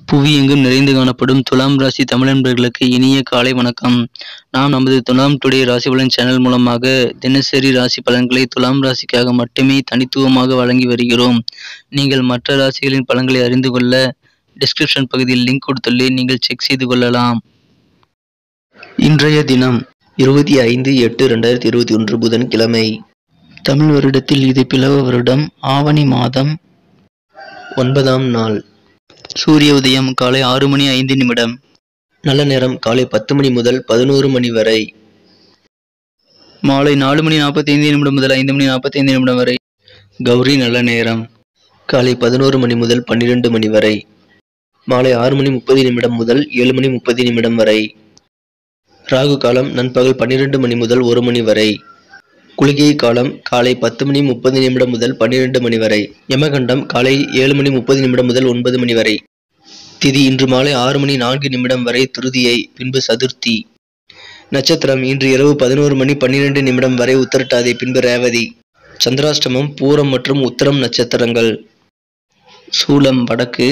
புவியெங்கும் நிறைந்து காணப்படும் துலாம் ராசி தமிழன்பர்களுக்கு இனிய காலை வணக்கம். நாம் நமது துலாம் டுடே ராசி பலன் சேனல் மூலமாக தினசரி ராசி பலன்களை துலாம் ராசிக்காக மட்டுமே தனித்துவமாக வழங்கி வருகிறோம். நீங்கள் மற்ற ராசிகளின் பலன்களை அறிந்து கொள்ள டிஸ்கிரிப்ஷன் பகுதியில் லிங்க் கொடுத்துள்ளேன், நீங்கள் செக் செய்து கொள்ளலாம். இன்றைய தினம் 25/8/2021 புதன்கிழமை. தமிழ் வருடத்தில் இது பிளவ வருடம் ஆவணி மாதம் 9ஆம் நாள். சூரிய உதயம் காலை 6:05. நல்ல நேரம் காலை 10 மணி முதல் 11 மணி வரை. மாலை 4:45 முதல் 5:45 வரை. கௌரி நல்ல நேரம் காலை 11 மணி முதல் 12 மணி வரை. மாலை 6:30 முதல் 7:30 வரை. ராகு காலம் நண்பகல் 12 மணி முதல் 1 மணி வரை. குளிகை காலம் காலை 10:30 முதல் 12 மணி வரை. யமகண்டம் காலை 7:30 முதல் 9 மணி வரை. திதி இன்று மாலை 6:04 வரை துருதியை, பின்பு சதுர்த்தி. நட்சத்திரம் இன்று இரவு 11:12 வரை உத்திரட்டாதி, பின்பு ரேவதி. சந்திராஷ்டமம் பூரம் மற்றும் உத்தரம் நட்சத்திரங்கள். சூலம் வடக்கு.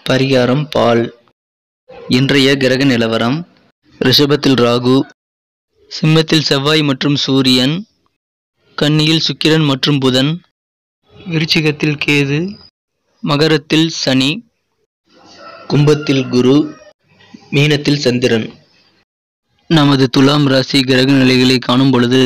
பரிகாரம் பால். இன்றைய கிரக நிலவரம்: ரிஷபத்தில் ராகு, சிம்மத்தில் செவ்வாய் மற்றும் சூரியன், கன்னியில் சுக்கிரன் மற்றும் புதன், விருச்சிகத்தில் கேது, மகரத்தில் சனி, கும்பத்தில் குரு, மீனத்தில் சந்திரன். நமது துலாம் ராசி கிரக நிலைகளை காணும் பொழுது,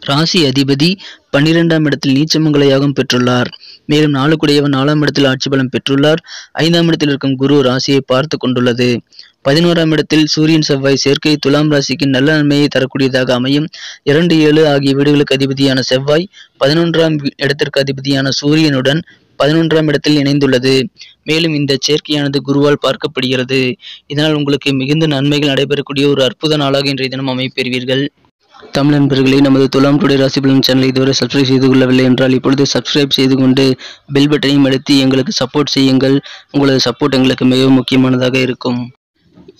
ராசி அதிபதி 12ஆம் இடத்தில் நீச்சமங்கல யோகம் பெற்றுள்ளார். மேலும் 4 குடையவன் 4ஆம் இடத்தில் ஆட்சி பலம் பெற்றுள்ளார். 5ஆம் இடத்தில் இருக்கும் குரு ராசியை பார்த்து கொண்டுள்ளது. 11ஆம் இடத்தில் சூரியன் செவ்வாய் சேர்க்கை துலாம் ராசிக்கு நல்ல நன்மையை தரக்கூடியதாக அமையும். 2, 7 ஆகிய வீடுகளுக்கு அதிபதியான செவ்வாய் 11ஆம் இடத்திற்கு அதிபதியான சூரியனுடன் 11ஆம் இடத்தில் இணைந்துள்ளது. மேலும் இந்த சேர்க்கையானது குருவால் பார்க்கப்படுகிறது. இதனால் உங்களுக்கு மிகுந்த நன்மைகள் நடைபெறக்கூடிய ஒரு அற்புத நாளாக இன்றைய தினம் அமைப்பெறுவீர்கள். தமிழ் நண்பர்களே, நமது துலாம் டுடே ராசி பலன் சேனலை இதுவரை சப்ஸ்கிரைப் செய்து கொள்ளவில்லை என்றால் இப்பொழுது சப்ஸ்கிரைப் செய்து கொண்டு பெல் பட்டனையும் அழுத்தி எங்களுக்கு சப்போர்ட் செய்யுங்கள். உங்களது சப்போர்ட் எங்களுக்கு மிகவும் முக்கியமானதாக இருக்கும்.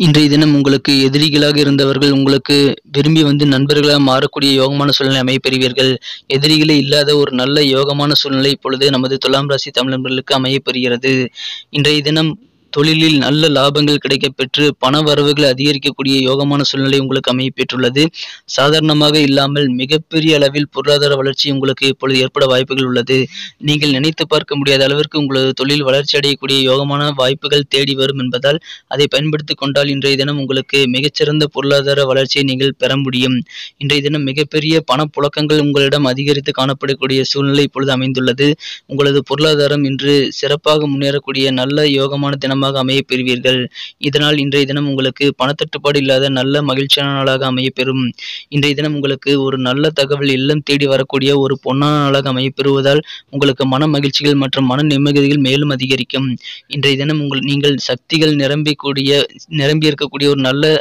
இன்றைய தினம் உங்களுக்கு எதிரிகளாக இருந்தவர்கள் உங்களுக்கு விரும்பி வந்து நண்பர்களாக மாறக்கூடிய யோகமான சூழ்நிலை அமையப்பெறுவீர்கள். எதிரிகளே இல்லாத ஒரு நல்ல யோகமான சூழ்நிலை இப்பொழுது நமது துலாம் ராசி தமிழ் நண்பர்களுக்கு அமையப்பெறுகிறது. இன்றைய தினம் தொழிலில் நல்ல லாபங்கள் கிடைக்கப் பெற்று பண வரவுகள் அதிகரிக்கக்கூடிய யோகமான சூழ்நிலை உங்களுக்கு அமையப்பெற்றுள்ளது. சாதாரணமாக இல்லாமல் மிகப்பெரிய அளவில் பொருளாதார வளர்ச்சி உங்களுக்கு இப்பொழுது ஏற்பட வாய்ப்புகள் உள்ளது. நீங்கள் நினைத்து பார்க்க முடியாத அளவிற்கு உங்களது தொழில் வளர்ச்சி அடையக்கூடிய யோகமான வாய்ப்புகள் தேடி வரும் என்பதால் அதை பயன்படுத்திக் கொண்டால் இன்றைய தினம் உங்களுக்கு மிகச்சிறந்த பொருளாதார வளர்ச்சியை நீங்கள் பெற முடியும். இன்றைய தினம் மிகப்பெரிய பணப்புழக்கங்கள் உங்களிடம் அதிகரித்து காணப்படக்கூடிய சூழ்நிலை இப்பொழுது அமைந்துள்ளது. உங்களது பொருளாதாரம் இன்று சிறப்பாக முன்னேறக்கூடிய நல்ல யோகமான தினமாக அமையப்பெறுவீர்கள். இதனால் இன்றைய தினம் உங்களுக்கு பணத்தட்டுப்பாடு இல்லாத நல்ல மகிழ்ச்சியான நாளாக அமையப்பெறும். இன்றைய தினம் உங்களுக்கு ஒரு நல்ல தகவல் இல்லம் தேடி வரக்கூடிய ஒரு பொன்னான நாளாக அமையப்பெறுவதால் உங்களுக்கு மன மகிழ்ச்சிகள் மற்றும் மன நிம்மதிகள் மேலும் அதிகரிக்கும். இன்றைய தினம் நீங்கள் சக்திகள் நிரம்பி இருக்கக்கூடிய ஒரு நல்ல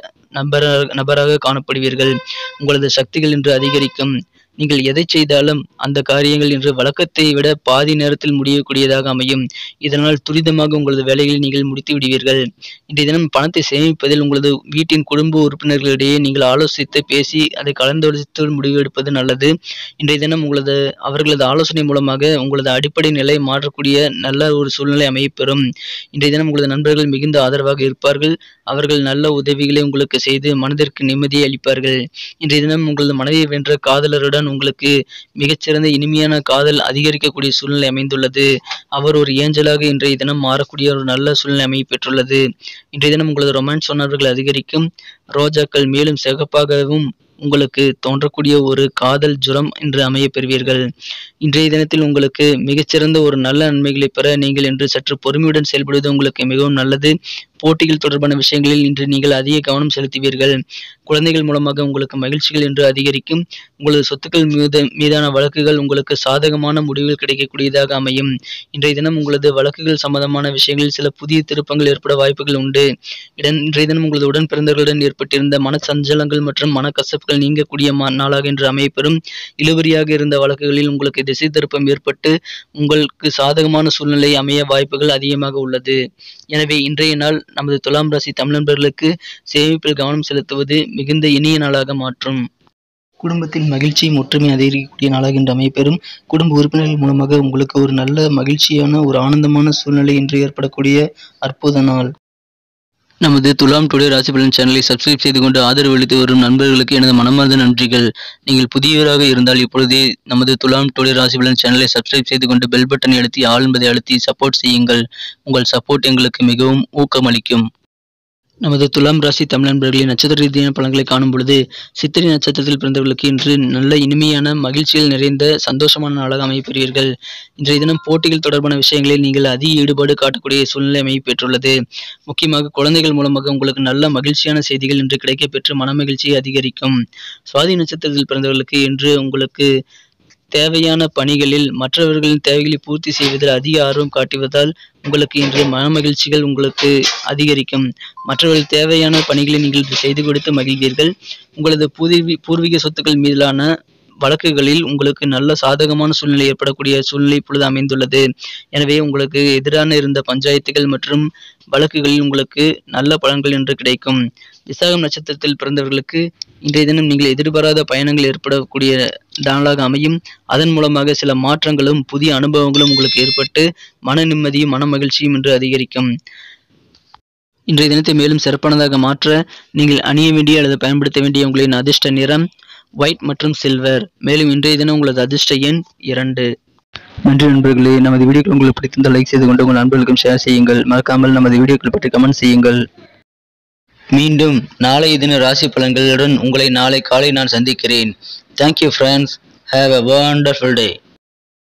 நபராக காணப்படுவீர்கள். உங்களது சக்திகள் இன்று அதிகரிக்கும். நீங்கள் எதை செய்தாலும் அந்த காரியங்கள் இன்று வழக்கத்தை விட பாதி நேரத்தில் முடியக்கூடியதாக அமையும். இதனால் துரிதமாக உங்களது வேலைகளை நீங்கள் முடித்து விடுவீர்கள். இன்றைய தினம் பணத்தை சேமிப்பதில் உங்களது வீட்டின் குடும்ப உறுப்பினர்களிடையே நீங்கள் ஆலோசித்து பேசி அதை கலந்தாலோசித்து முடிவெடுப்பது நல்லது. இன்றைய தினம் அவர்களது ஆலோசனை மூலமாக உங்களது அடிப்படை நிலை மாற்றக்கூடிய நல்ல ஒரு சூழ்நிலை அமையப்பெறும். இன்றைய தினம் உங்களது நண்பர்கள் மிகுந்த ஆதரவாக இருப்பார்கள். அவர்கள் நல்ல உதவிகளை உங்களுக்கு செய்து மனதிற்கு நிம்மதியை அளிப்பார்கள். இன்றைய தினம் உங்களது மனதை வென்ற காதலருடன் உங்களுக்கு மிகச்சிறந்த இனிமையான காதல் அதிகரிக்கக்கூடிய சூழ்நிலை அமைந்துள்ளது. அவர் ஒரு ஏஞ்சலாக இன்றைய தினம் மாறக்கூடிய ஒரு நல்ல சூழ்நிலை அமைப்பெற்றுள்ளது. இன்றைய தினம் உங்களது ரொமான்ஸ் உணர்வுகள் அதிகரிக்கும். ரோஜாக்கள் மேலும் சிகப்பாகவும் உங்களுக்கு தோன்றக்கூடிய ஒரு காதல் ஜுரம் என்று அமைய பெறுவீர்கள். இன்றைய தினத்தில் உங்களுக்கு மிகச்சிறந்த ஒரு நல்ல நன்மைகளை பெற நீங்கள் இன்று சற்று பொறுமையுடன் செயல்படுவது உங்களுக்கு மிகவும் நல்லது. போட்டிகள் தொடர்பான விஷயங்களில் இன்று நீங்கள் அதிக கவனம் செலுத்துவீர்கள். குழந்தைகள் மூலமாக உங்களுக்கு மகிழ்ச்சிகள் என்று அதிகரிக்கும். உங்களது சொத்துக்கள் மீதான வழக்குகள் உங்களுக்கு சாதகமான முடிவுகள் கிடைக்கக்கூடியதாக அமையும். இன்றைய தினம் உங்களது வழக்குகள் சம்பந்தமான விஷயங்களில் சில புதிய திருப்பங்கள் ஏற்பட வாய்ப்புகள் உண்டு. இன்றைய தினம் உங்களது உடன் பிறந்தவர்களுடன் ஏற்பட்டிருந்த மன சஞ்சலங்கள் மற்றும் மனக்கசப்புகள் நீங்கக்கூடிய நாளாக இன்று அமையப்பெறும். இழுபறியாக இருந்த வழக்குகளில் உங்களுக்கு திசை திருப்பம் ஏற்பட்டு உங்களுக்கு சாதகமான சூழ்நிலை அமைய வாய்ப்புகள் அதிகமாக உள்ளது. எனவே இன்றைய நாள் நமது துலாம் ராசி தமிழ் நண்பர்களுக்கு சேமிப்பில் கவனம் செலுத்துவது மிகுந்த இனிய நாளாக மாற்றும். குடும்பத்தில் மகிழ்ச்சியும் ஒற்றுமை அதிகரிக்கக்கூடிய நாளாக இன்று அமையப்பெறும். குடும்ப உறுப்பினர்கள் மூலமாக உங்களுக்கு ஒரு நல்ல மகிழ்ச்சியான ஒரு ஆனந்தமான சூழ்நிலை இன்று ஏற்படக்கூடிய அற்புத நாள். நமது துலாம் டுடே ராசி பலன் சேனலை சப்ஸ்கிரைப் செய்து கொண்டு ஆதரவு அளித்து வரும் நண்பர்களுக்கு எனது மனமார்ந்த நன்றிகள். நீங்கள் புதியவராக இருந்தால் இப்பொழுதே நமது துலாம் டுடே ராசி பலன் சேனலை சப்ஸ்கிரைப் செய்து கொண்டு பெல் பட்டனை அழுத்தி ஆல் என்பதை அழுத்தி சப்போர்ட் செய்யுங்கள். உங்கள் சப்போர்ட் எங்களுக்கு மிகவும் ஊக்கமளிக்கும். நமது துலாம் ராசி தமிழ் நண்பர்களின் நட்சத்திர ரீதியான பலன்களை காணும் பொழுது சித்திரை நட்சத்திரத்தில் பிறந்தவர்களுக்கு இன்று நல்ல இனிமையான மகிழ்ச்சியில் நிறைந்த சந்தோஷமான நாளாக அமைப்பெறுவீர்கள். இன்றைய தினம் போட்டிகள் தொடர்பான விஷயங்களில் நீங்கள் அதிக ஈடுபாடு காட்டக்கூடிய சூழ்நிலை அமைப்பெற்றுள்ளது. முக்கியமாக குழந்தைகள் மூலமாக உங்களுக்கு நல்ல மகிழ்ச்சியான செய்திகள் இன்று கிடைக்கப்பெற்று மனமகிழ்ச்சியை அதிகரிக்கும். சுவாதி நட்சத்திரத்தில் பிறந்தவர்களுக்கு இன்று உங்களுக்கு தேவையான பணிகளில் மற்றவர்களின் தேவைகளை பூர்த்தி செய்வதில் அதிக ஆர்வம் காட்டுவதால் உங்களுக்கு இன்று மனமகிழ்ச்சிகள் உங்களுக்கு அதிகரிக்கும். மற்றவர்கள் தேவையான பணிகளை நீங்கள் செய்து கொடுத்து மகிழ்வீர்கள். உங்களது பூர்வீக சொத்துக்கள் மீதான வழக்குகளில் உங்களுக்கு நல்ல சாதகமான சூழ்நிலை ஏற்படக்கூடிய சூழ்நிலை இப்பொழுது அமைந்துள்ளது. எனவே உங்களுக்கு எதிரான இருந்த பஞ்சாயத்துகள் மற்றும் வழக்குகளில் உங்களுக்கு நல்ல பலன்கள் என்று கிடைக்கும். விசாகம் நட்சத்திரத்தில் பிறந்தவர்களுக்கு இன்றைய தினம் நீங்கள் எதிர்பாராத பயணங்கள் ஏற்படக்கூடிய நாளாக அமையும். அதன் மூலமாக சில மாற்றங்களும் புதிய அனுபவங்களும் உங்களுக்கு ஏற்பட்டு மன நிம்மதியும் மன மகிழ்ச்சியும் இன்று அதிகரிக்கும். இன்றைய தினத்தை மேலும் சிறப்பானதாக மாற்ற நீங்கள் அணிய வேண்டிய அல்லது பயன்படுத்த வேண்டிய உங்களின் அதிர்ஷ்ட நிறம் ஒயிட் மற்றும் சில்வர். மேலும் இன்றைய தினம் உங்களது அதிர்ஷ்ட எண் 2. நன்றி நண்பர்களே. நமது வீடியோக்கள் உங்களுக்கு பிடித்திருந்தால் லைக் செய்து கொண்டு உங்கள் நண்பர்களுக்கும் ஷேர் செய்யுங்கள். மறக்காமல் நமது வீடியோக்கள் பற்றி கமெண்ட் செய்யுங்கள். மீண்டும் நாளைய தின ராசி பலன்களுடன் உங்களை நாளை காலை நான் சந்திக்கிறேன். Thank you friends. Have a wonderful day.